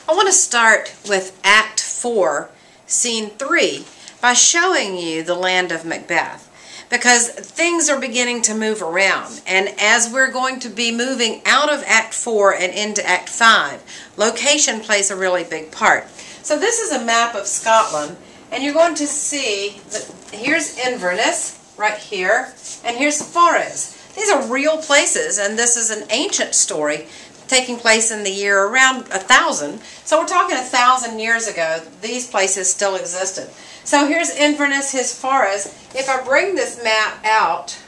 I want to start with Act 4, Scene 3, by showing you the land of Macbeth. Because things are beginning to move around, and as we're going to be moving out of Act 4 and into Act 5, location plays a really big part. So this is a map of Scotland, and you're going to see that here's Inverness right here, and here's Forres. These are real places, and this is an ancient story taking place in the year around 1000. So we're talking 1000 years ago. These places still existed. So here's Inverness, here's Forres. If I bring this map out,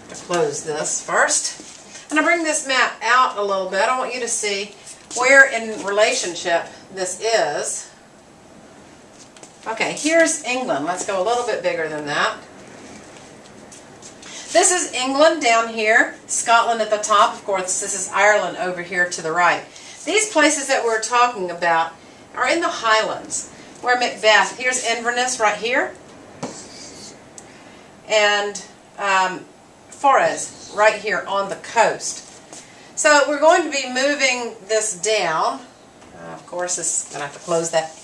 to close this first, and I bring this map out a little bit, I want you to see where in relationship this is. Okay, here's England. Let's go a little bit bigger than that. This is England down here, Scotland at the top. Of course, this is Ireland over here to the right. These places that we're talking about are in the Highlands, where Macbeth, here's Inverness right here, and Forres right here on the coast. So we're going to be moving this down. Of course, this is going to have to close that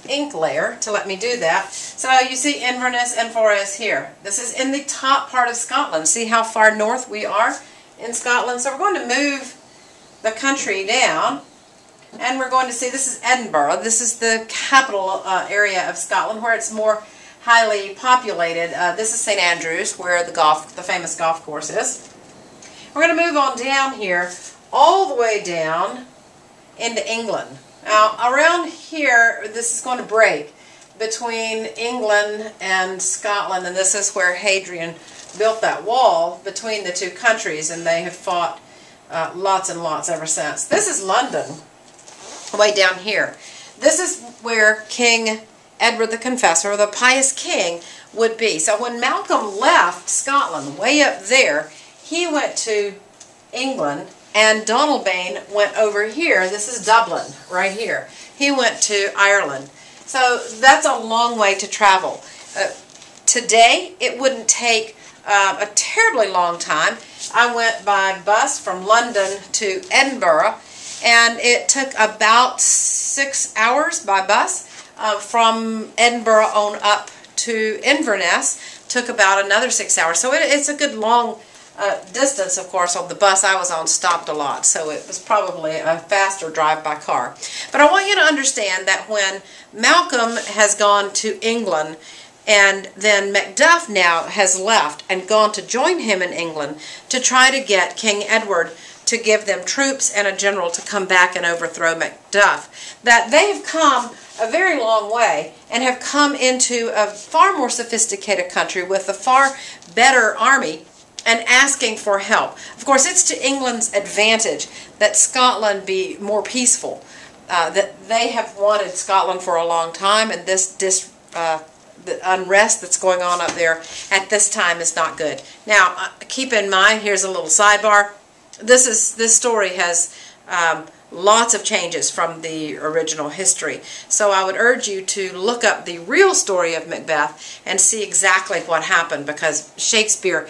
ink layer to let me do that. So you see Inverness and Forres here. This is in the top part of Scotland. See how far north we are in Scotland? So we're going to move the country down, and we're going to see this is Edinburgh. This is the capital area of Scotland, where it's more highly populated. This is St Andrews, where the famous golf course is. We're going to move on down here, all the way down into England. Now, around here, this is going to break between England and Scotland, and this is where Hadrian built that wall between the two countries, and they have fought lots and lots ever since. This is London, way down here. This is where King Edward the Confessor, or the pious king, would be. So when Malcolm left Scotland, way up there, he went to England, and Donalbain went over here. This is Dublin, right here. He went to Ireland. So that's a long way to travel. Today, it wouldn't take a terribly long time. I went by bus from London to Edinburgh, and it took about 6 hours by bus. From Edinburgh on up to Inverness took about another 6 hours. So it's a good long distance. Of course, on the bus I was on stopped a lot, so it was probably a faster drive by car. But I want you to understand that when Malcolm has gone to England, and then Macduff now has left and gone to join him in England to try to get King Edward to give them troops and a general to come back and overthrow Macduff, that they have come a very long way and have come into a far more sophisticated country with a far better army and asking for help. Of course, it's to England's advantage that Scotland be more peaceful. That they have wanted Scotland for a long time, and the unrest that's going on up there at this time is not good. Now, keep in mind, here's a little sidebar. This story has lots of changes from the original history. So I would urge you to look up the real story of Macbeth and see exactly what happened, because Shakespeare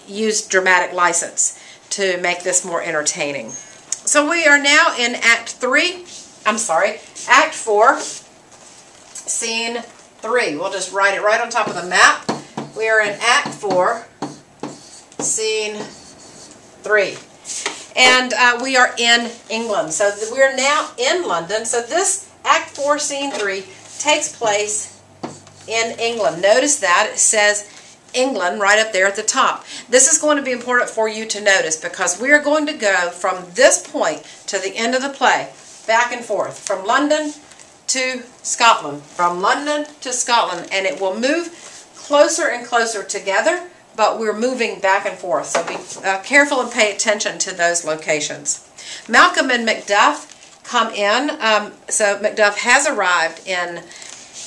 used dramatic license to make this more entertaining. So we are now in Act 4, Scene 3. We'll just write it right on top of the map. We are in Act 4, Scene 3. And we are in England. So we're now in London. So this Act 4, Scene 3 takes place in England. Notice that it says England right up there at the top. This is going to be important for you to notice, because we are going to go from this point to the end of the play, back and forth, from London to Scotland, from London to Scotland, and it will move closer and closer together, but we're moving back and forth, so be careful and pay attention to those locations. Malcolm and Macduff come in. So Macduff has arrived in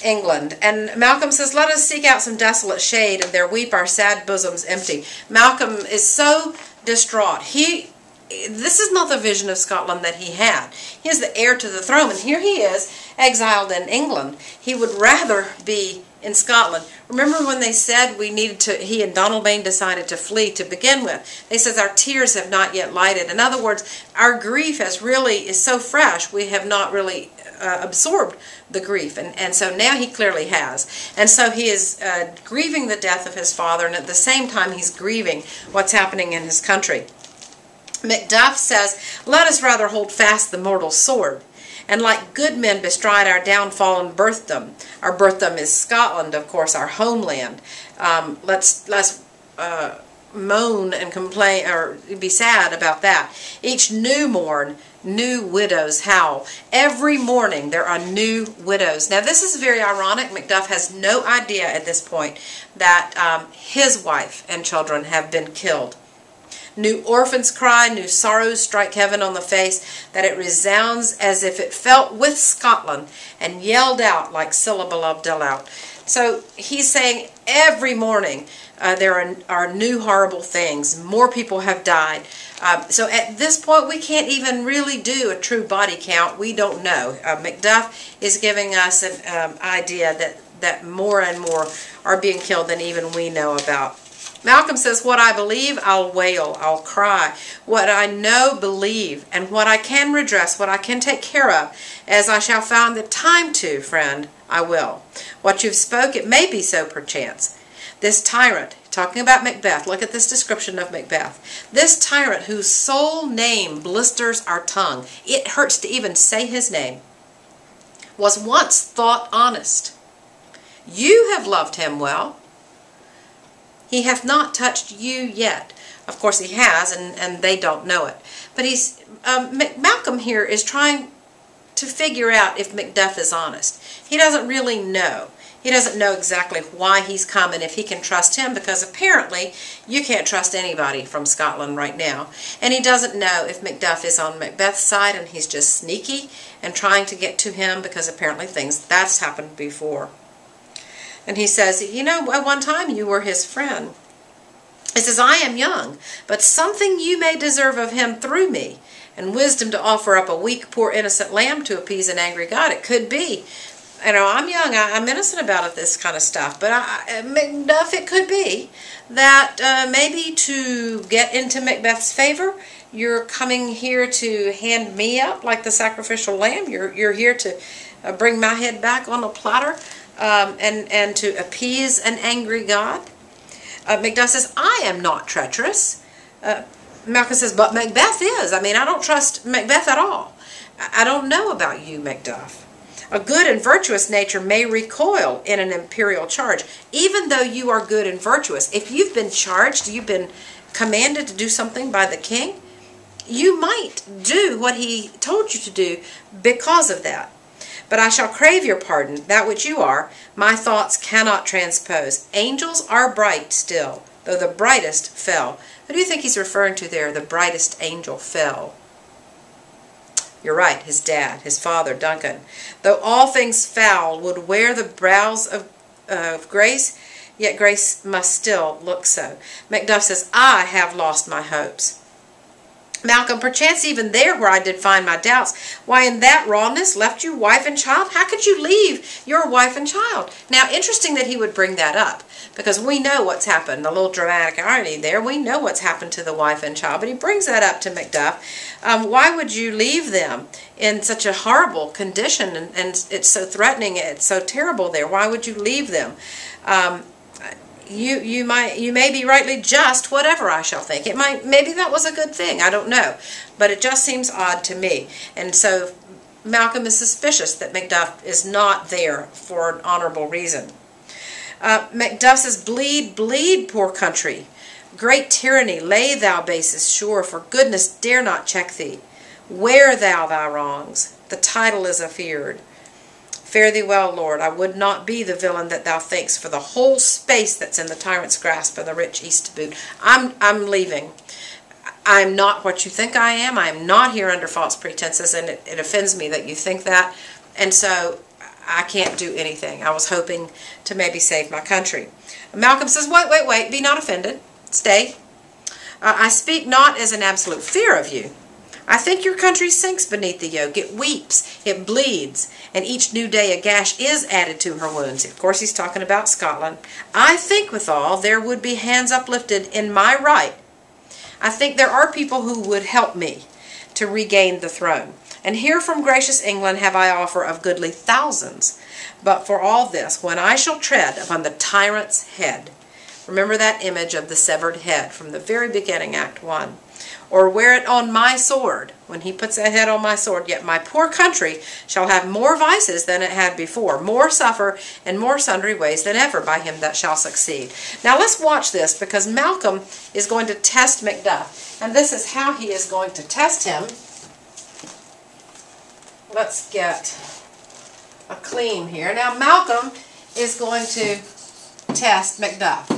England, and Malcolm says, "Let us seek out some desolate shade, and there weep our sad bosoms empty." Malcolm is so distraught. This is not the vision of Scotland that he had. He is the heir to the throne, and here he is, exiled in England. He would rather be in Scotland. Remember when they said we needed to, he and Donalbain decided to flee to begin with. They said our tears have not yet lighted. In other words, our grief is so fresh, we have not really absorbed the grief. And so now he clearly has. And so he is grieving the death of his father, and at the same time he's grieving what's happening in his country. Macduff says, "Let us rather hold fast the mortal sword, and like good men bestride our downfall and birthdom." Our birthdom is Scotland, of course, our homeland. Let's moan and complain, or be sad about that. Each new morn, new widows howl. Every morning there are new widows. Now this is very ironic. Macduff has no idea at this point that his wife and children have been killed. New orphans cry, new sorrows strike heaven on the face, that it resounds as if it felt with Scotland, and yelled out like syllable of delight. So he's saying every morning there are new horrible things. More people have died. So at this point we can't even really do a true body count. We don't know. Macduff is giving us an idea that more and more are being killed than even we know about. Malcolm says, "What I believe, I'll wail, I'll cry. What I know, believe, and what I can redress, what I can take care of, as I shall find the time to, friend, I will. What you've spoke, it may be so perchance. This tyrant," talking about Macbeth, look at this description of Macbeth. "This tyrant whose sole name blisters our tongue, it hurts to even say his name, was once thought honest. You have loved him well. He hath not touched you yet." Of course he has, and they don't know it. But Malcolm here is trying to figure out if Macduff is honest. He doesn't really know. He doesn't know exactly why he's come and if he can trust him, because apparently you can't trust anybody from Scotland right now. And he doesn't know if Macduff is on Macbeth's side and he's just sneaky and trying to get to him, because apparently that's happened before. And he says, "You know, at one time you were his friend." He says, "I am young, but something you may deserve of him through me, and wisdom to offer up a weak, poor, innocent lamb to appease an angry God." It could be. You know, I'm young, I'm innocent about this kind of stuff, but Macduff, it could be that maybe to get into Macbeth's favor, you're coming here to hand me up like the sacrificial lamb. You're here to bring my head back on a platter. And to appease an angry God. Macduff says, "I am not treacherous." Malcolm says, "But Macbeth is. I mean, I don't trust Macbeth at all. I don't know about you, Macduff. A good and virtuous nature may recoil in an imperial charge, even though you are good and virtuous. If you've been charged, you've been commanded to do something by the king, you might do what he told you to do because of that. But I shall crave your pardon, that which you are, my thoughts cannot transpose. Angels are bright still, though the brightest fell." What do you think he's referring to there, the brightest angel fell? You're right, his dad, his father, Duncan. "Though all things foul would wear the brows of grace, yet grace must still look so." Macduff says, "I have lost my hopes." Malcolm, "Perchance even there where I did find my doubts. Why, in that rawness left you wife and child? How could you leave your wife and child?" Now, interesting that he would bring that up, because we know what's happened. A little dramatic irony there. We know what's happened to the wife and child, but he brings that up to Macduff. Why would you leave them in such a horrible condition, and it's so threatening, it's so terrible there? Why would you leave them? You may be rightly just, whatever I shall think. Maybe that was a good thing, I don't know. But it just seems odd to me. And so Malcolm is suspicious that Macduff is not there for an honorable reason. Macduff says, "Bleed, bleed, poor country. Great tyranny, lay thou basest sure, for goodness dare not check thee. Wear thou thy wrongs, the title is afeard. Fare thee well, Lord. I would not be the villain that thou thinkst, for the whole space that's in the tyrant's grasp, and the rich east to boot. I'm leaving. I'm not what you think I am. I am not here under false pretenses, and it offends me that you think that. And so I can't do anything. I was hoping to maybe save my country." Malcolm says, wait, be not offended. Stay. "I speak not as an absolute fear of you. I think your country sinks beneath the yoke. It weeps, it bleeds, and each new day a gash is added to her wounds. Of course, he's talking about Scotland. I think withal there would be hands uplifted in my right. I think there are people who would help me to regain the throne. And here from gracious England have I offer of goodly thousands. But for all this, when I shall tread upon the tyrant's head, remember that image of the severed head from the very beginning, Act 1. Or wear it on my sword, when he puts a head on my sword, yet my poor country shall have more vices than it had before, more suffer in more sundry ways than ever by him that shall succeed. Now let's watch this, because Malcolm is going to test Macduff. And this is how he is going to test him. Let's get a clean here. Now Malcolm is going to test Macduff.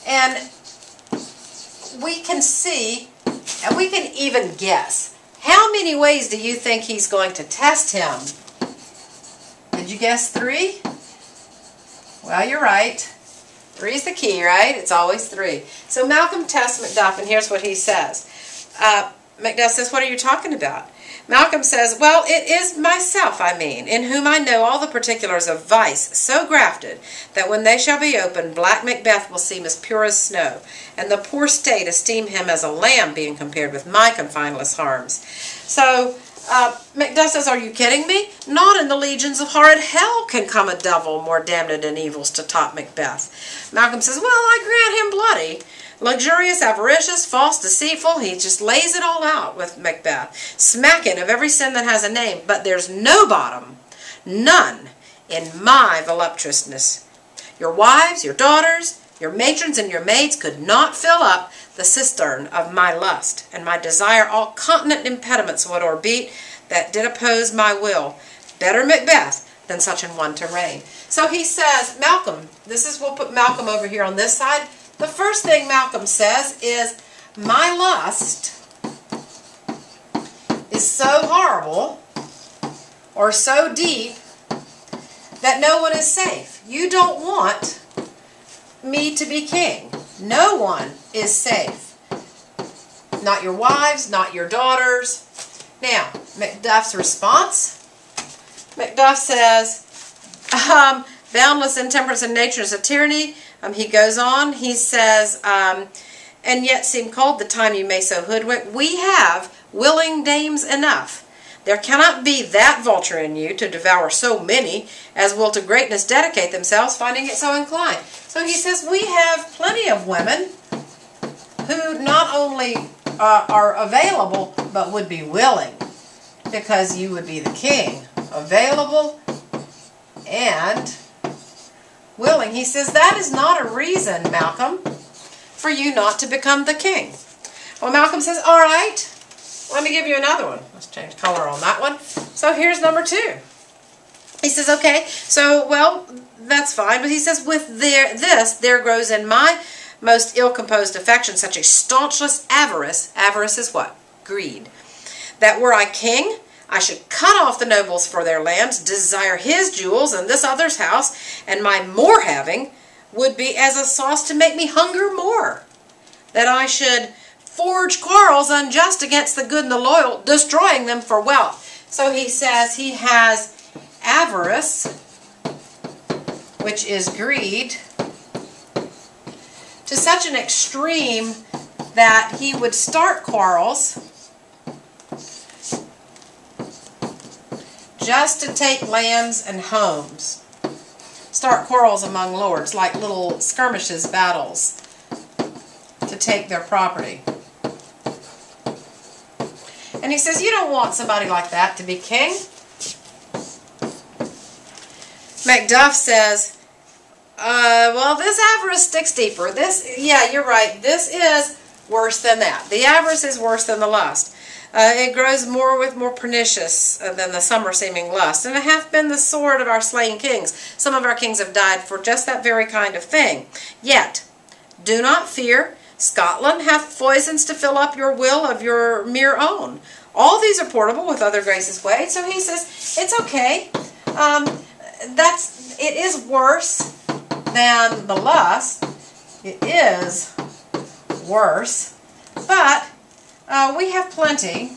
And we can see, and we can even guess, how many ways do you think he's going to test him? Did you guess 3? Well, you're right. 3 is the key, right? It's always 3. So Malcolm tests Macduff, and here's what he says. Macduff says, what are you talking about? Malcolm says, well, it is myself, I mean, in whom I know all the particulars of vice, so grafted, that when they shall be opened, black Macbeth will seem as pure as snow, and the poor state esteem him as a lamb, being compared with my confineless harms. So, Macduff says, are you kidding me? Not in the legions of horrid hell can come a devil more damned in evils to top Macbeth. Malcolm says, well, I grant him bloody. Luxurious, avaricious, false, deceitful, he just lays it all out with Macbeth. Smacking of every sin that has a name, but there's no bottom, none, in my voluptuousness. Your wives, your daughters, your matrons, and your maids could not fill up the cistern of my lust, and my desire all continent impediments would o'erbeat that did oppose my will. Better Macbeth than such an one to reign. So he says, Malcolm, we'll put Malcolm over here on this side. The first thing Malcolm says is, my lust is so horrible or so deep that no one is safe. You don't want me to be king. No one is safe. Not your wives, not your daughters. Now, Macduff's response. Macduff says, boundless intemperance in nature is a tyranny. He goes on, he says, and yet seem cold the time you may so hoodwink. We have willing dames enough. There cannot be that vulture in you to devour so many as will to greatness dedicate themselves, finding it so inclined. So he says, we have plenty of women who not only are available, but would be willing, because you would be the king. Available and willing. He says, that is not a reason, Malcolm, for you not to become the king. Well, Malcolm says, all right, let me give you another one. Let's change color on that one. So here's number 2. He says, okay, so, well, that's fine. But he says, with there grows in my most ill-composed affection such a staunchless avarice. Avarice is what? Greed. That were I king, I should cut off the nobles for their lands, desire his jewels and this other's house, and my more having would be as a sauce to make me hunger more. That I should forge quarrels unjust against the good and the loyal, destroying them for wealth. So he says he has avarice, which is greed, to such an extreme that he would start quarrels just to take lands and homes. Start quarrels among lords, like little skirmishes, battles, to take their property. And he says, you don't want somebody like that to be king. Macduff says, well, this avarice sticks deeper. Yeah, you're right. This is worse than that. The avarice is worse than the lust. It grows more pernicious than the summer-seeming lust, and it hath been the sword of our slain kings. Some of our kings have died for just that very kind of thing. Yet, do not fear. Scotland hath foisons to fill up your will of your mere own. All these are portable with other graces weighed. So he says, it's okay. It is worse than the lust. It is worse, but we have plenty,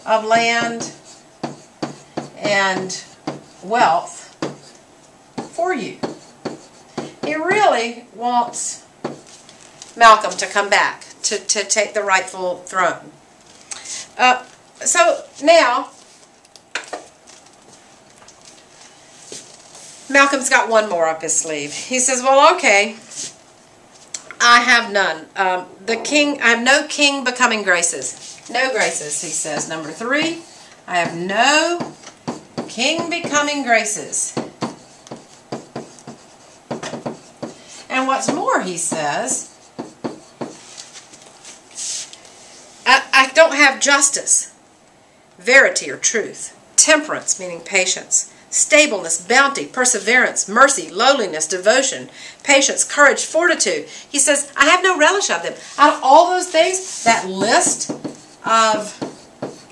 of land and wealth for you. He really wants Malcolm to come back, to take the rightful throne. So now, Malcolm's got one more up his sleeve. He says, well, okay, I have none. I have no king becoming graces. No graces, he says. Number 3, I have no king becoming graces. And what's more, he says, I don't have justice, verity or truth, temperance, meaning patience, stableness, bounty, perseverance, mercy, lowliness, devotion, patience, courage, fortitude. He says, I have no relish of them. Out of all those things, that list of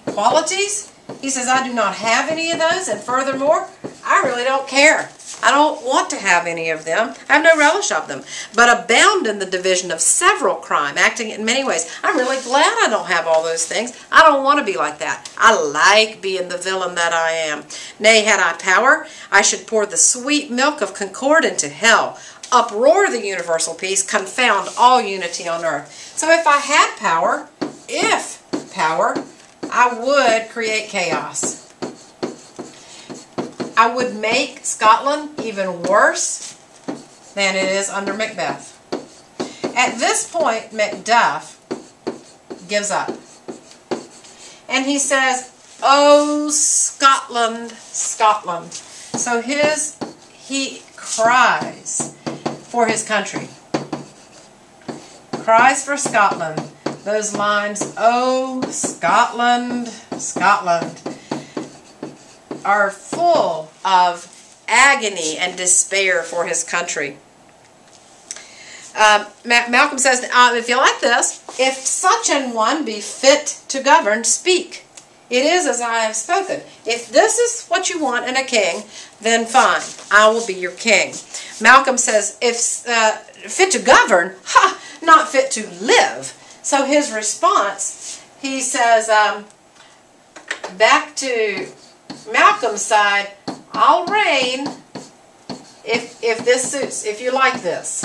qualities, he says, I do not have any of those, and furthermore, I really don't care. I don't want to have any of them. I have no relish of them, but abound in the division of several crime, acting in many ways. I'm really glad I don't have all those things. I don't want to be like that. I like being the villain that I am. Nay, had I power, I should pour the sweet milk of concord into hell, uproar the universal peace, confound all unity on earth. So if I had power, I would create chaos. I would make Scotland even worse than it is under Macbeth. At this point, Macduff gives up. And he says, oh, Scotland, Scotland. So he cries for his country. Cries for Scotland. Those lines, oh, Scotland, Scotland, are full of agony and despair for his country. Malcolm says, if you like this, if such an one be fit to govern, speak. It is as I have spoken. If this is what you want in a king, then fine, I will be your king. Malcolm says, if fit to govern, not fit to live. So his response, he says, back to Malcolm's side, I'll reign if this suits, if you like this.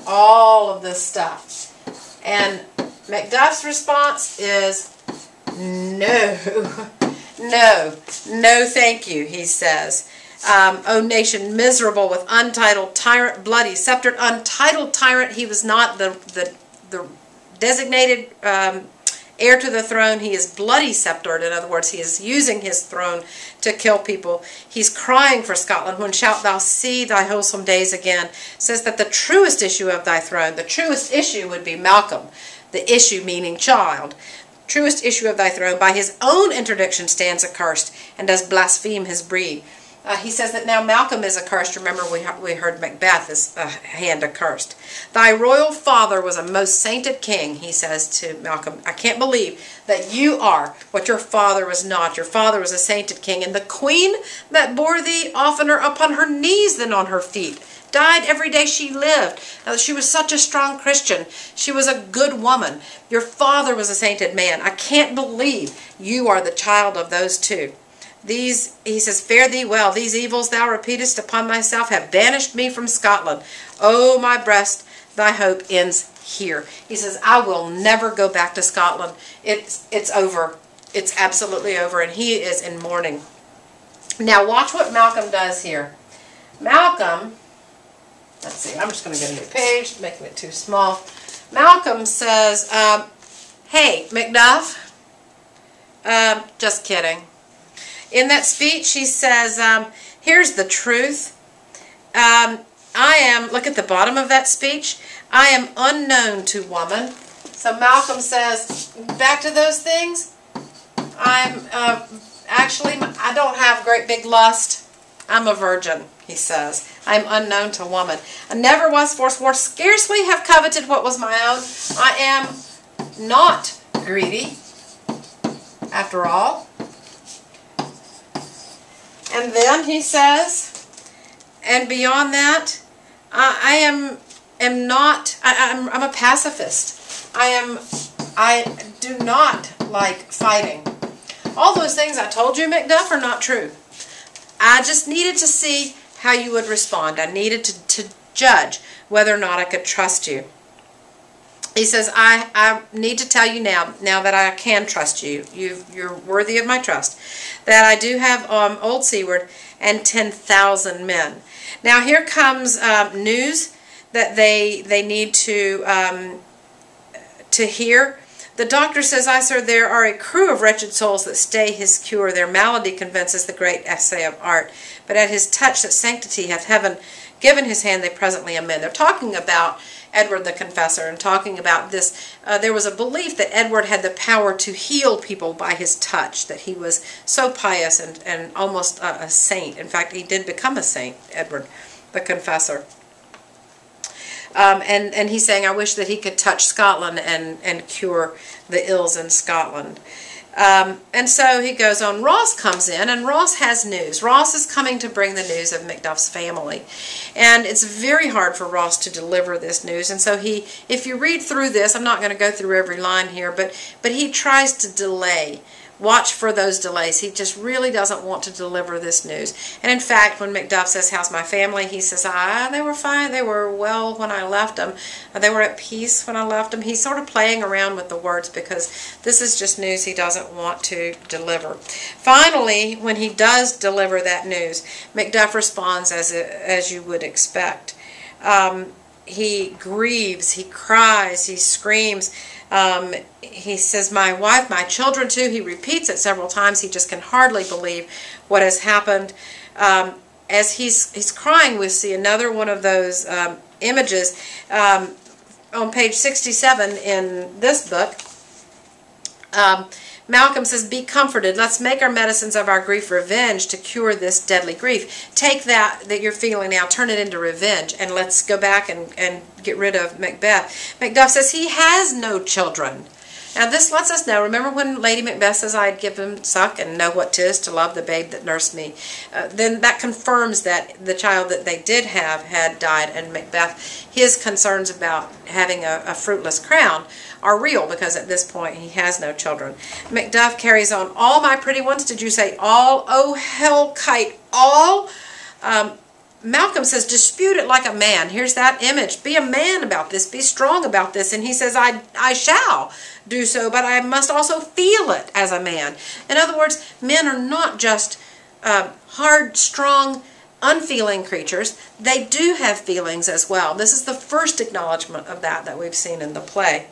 All of this stuff. And Macduff's response is, no, no thank you, he says. O nation miserable with untitled tyrant, bloody, sceptered, untitled tyrant. He was not the designated heir to the throne. He is bloody sceptered. In other words, he is using his throne to kill people. He's crying for Scotland. When shalt thou see thy wholesome days again? Says that the truest issue of thy throne, the truest issue would be Malcolm. The issue meaning child. Truest issue of thy throne by his own interdiction stands accursed and does blaspheme his breed. He says that now Malcolm is accursed. Remember, we heard Macbeth is hand accursed. Thy royal father was a most sainted king, he says to Malcolm. I can't believe that you are what your father was not. Your father was a sainted king, and the queen that bore thee oftener upon her knees than on her feet died every day she lived. Now, she was such a strong Christian. She was a good woman. Your father was a sainted man. I can't believe you are the child of those two. These, he says, fare thee well. These evils thou repeatest upon myself have banished me from Scotland. O my breast, thy hope ends here. He says, I will never go back to Scotland. It's over. It's absolutely over. And he is in mourning. Now watch what Malcolm does here. Malcolm, let's see, I'm just going to get a new page, making it too small. Malcolm says, hey, Macduff, just kidding. In that speech, he says, here's the truth. I am, look at the bottom of that speech, I am unknown to woman. So Malcolm says, back to those things, I'm, actually, I don't have great big lust. I'm a virgin, he says. I'm unknown to woman. I never was forsworn, scarcely have coveted what was my own. I am not greedy, after all. And then he says, and beyond that, I am am not, I'm a pacifist. I do not like fighting. All those things I told you, Macduff, are not true. I just needed to see how you would respond. I needed to judge whether or not I could trust you. He says, I need to tell you now that I can trust you. You're worthy of my trust. That I do have Old Seaward and 10,000 men. Now here comes news that they need to hear. The doctor says, I, sir, there are a crew of wretched souls that stay his cure. Their malady convinces the great essay of art. But at his touch that sanctity hath heaven given his hand, they presently amend. They're talking about Edward the Confessor and talking about this. There was a belief that Edward had the power to heal people by his touch, that he was so pious and almost a saint. In fact, he did become a saint, Edward the Confessor. And he's saying, I wish that he could touch Scotland and cure the ills in Scotland. And so he goes on. Ross comes in, and Ross has news. Ross is coming to bring the news of Macduff's family. And it's very hard for Ross to deliver this news. And so if you read through this, I'm not going to go through every line here, but he tries to delay. Watch for those delays. He just really doesn't want to deliver this news. And in fact, when Macduff says, how's my family? He says, they were fine. They were well when I left them. They were at peace when I left them. He's sort of playing around with the words because this is just news he doesn't want to deliver. Finally, when he does deliver that news, Macduff responds as you would expect. He grieves, he cries, he screams. He says, my wife, my children too. He repeats it several times. He just can hardly believe what has happened. As he's crying, we see another one of those images on page 67 in this book. Malcolm says, be comforted. Let's make our medicines of our grief revenge to cure this deadly grief. Take that you're feeling now, turn it into revenge, and let's go back and get rid of Macbeth. Macduff says he has no children. Now this lets us know, remember when Lady Macbeth says, I'd give him suck and know what 'tis to love the babe that nursed me. Then that confirms that the child that they did have had died, and Macbeth, his concerns about having a fruitless crown are real, because at this point he has no children. Macduff carries on, all my pretty ones, did you say all? Oh, hell kite, all? Malcolm says, dispute it like a man. Here's that image. Be a man about this. Be strong about this. And he says, I shall do so, but I must also feel it as a man. In other words, men are not just hard, strong, unfeeling creatures. They do have feelings as well. This is the first acknowledgement of that we've seen in the play.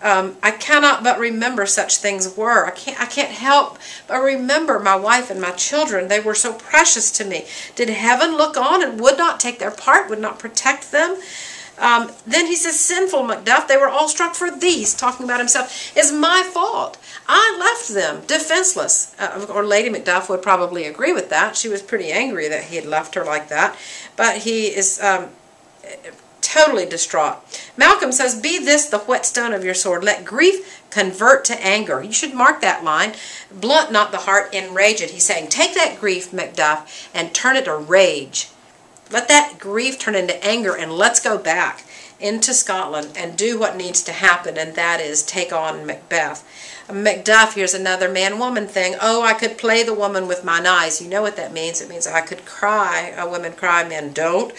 I cannot but remember such things were. I can't help but remember my wife and my children. They were so precious to me. Did heaven look on and would not take their part, would not protect them? Then he says, sinful Macduff, they were all struck for these, talking about himself. It's my fault. I left them defenseless. Or Lady Macduff would probably agree with that. She was pretty angry that he had left her like that. But he is totally distraught. Malcolm says, be this the whetstone of your sword. Let grief convert to anger. You should mark that line. Blunt not the heart, enrage it. He's saying, take that grief, Macduff, and turn it to rage. Let that grief turn into anger, and let's go back into Scotland and do what needs to happen, and that is take on Macbeth. Macduff, here's another man-woman thing. Oh, I could play the woman with mine eyes. You know what that means. It means I could cry. Women cry, men don't.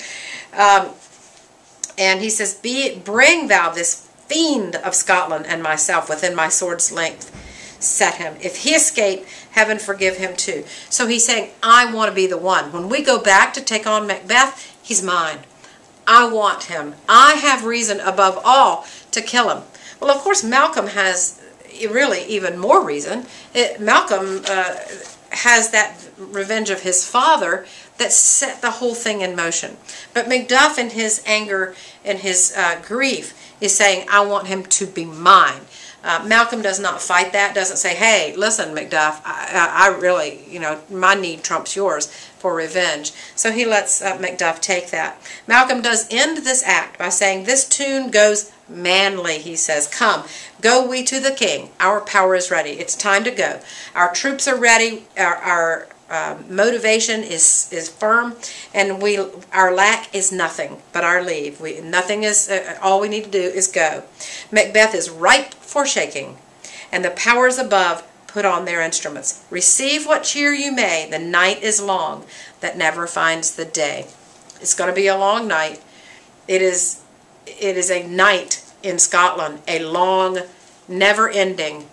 And he says, bring thou this fiend of Scotland and myself within my sword's length. Set him. If he escape, heaven forgive him too. So he's saying, I want to be the one. When we go back to take on Macbeth, he's mine. I want him. I have reason above all to kill him. Well, of course, Malcolm has really even more reason. Malcolm has that revenge of his father that set the whole thing in motion. But Macduff, in his anger and his grief, is saying, I want him to be mine. Malcolm does not fight that, doesn't say, hey, listen, Macduff, I really, my need trumps yours for revenge. So he lets Macduff take that. Malcolm does end this act by saying, this tune goes manly, he says. Come, go we to the king. Our power is ready. It's time to go. Our troops are ready. Our motivation is firm, and our lack is nothing but our leave. Nothing is all we need to do is go. Macbeth is ripe for shaking, and the powers above put on their instruments. Receive what cheer you may. The night is long that never finds the day. It's going to be a long night. It is a night in Scotland, a long, never-ending,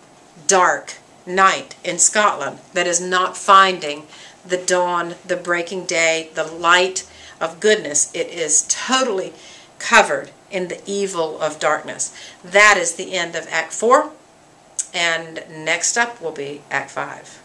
dark night in Scotland that is not finding the dawn, the breaking day, the light of goodness. It is totally covered in the evil of darkness. That is the end of Act 4, and next up will be Act 5.